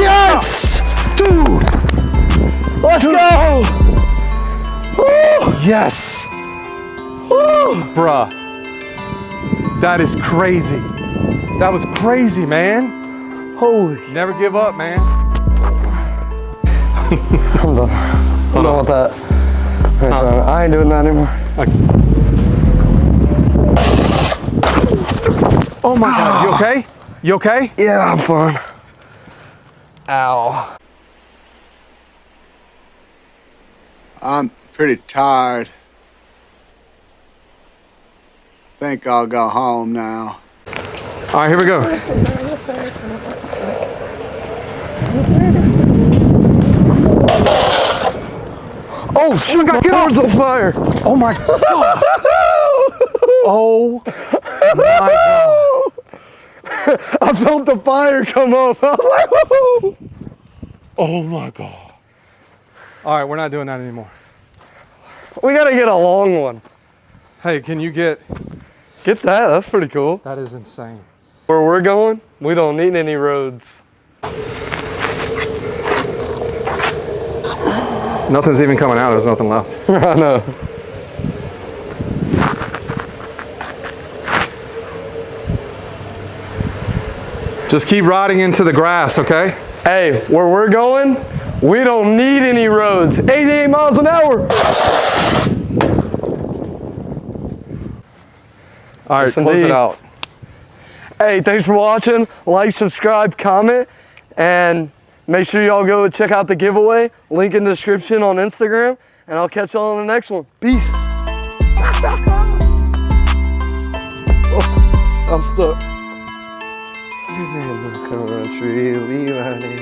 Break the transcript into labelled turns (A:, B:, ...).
A: Yes! Dude! Let's go! Woo!
B: Yes. Bruh. That is crazy. That was crazy, man.
A: Holy.
B: Never give up, man.
A: I'm done. I'm done with that. I ain't doing that anymore.
B: Oh my God, you okay? You okay?
A: Yeah, I'm fine. Ow.
C: I'm pretty tired. Think I'll go home now.
B: All right, here we go. Oh, shoot, my board's on fire. Oh my God. Oh my God.
A: I felt the fire come up. I was like, whoa.
B: Oh my God. All right, we're not doing that anymore.
A: We gotta get a long one.
B: Hey, can you get,
A: Get that, that's pretty cool.
B: that is insane.
A: Where we're going, we don't need any roads.
B: Nothing's even coming out, there's nothing left.
A: I know.
B: Just keep riding into the grass, okay?
A: Hey, where we're going, we don't need any roads. 88 miles an hour.
B: All right,
A: Yes,
B: close
A: indeed.
B: it out.
A: Hey, thanks for watching. Like, subscribe, comment, and make sure y'all go check out the giveaway. Link in the description on Instagram, and I'll catch y'all on the next one. Peace. Oh, I'm stuck. In the country, leave out here.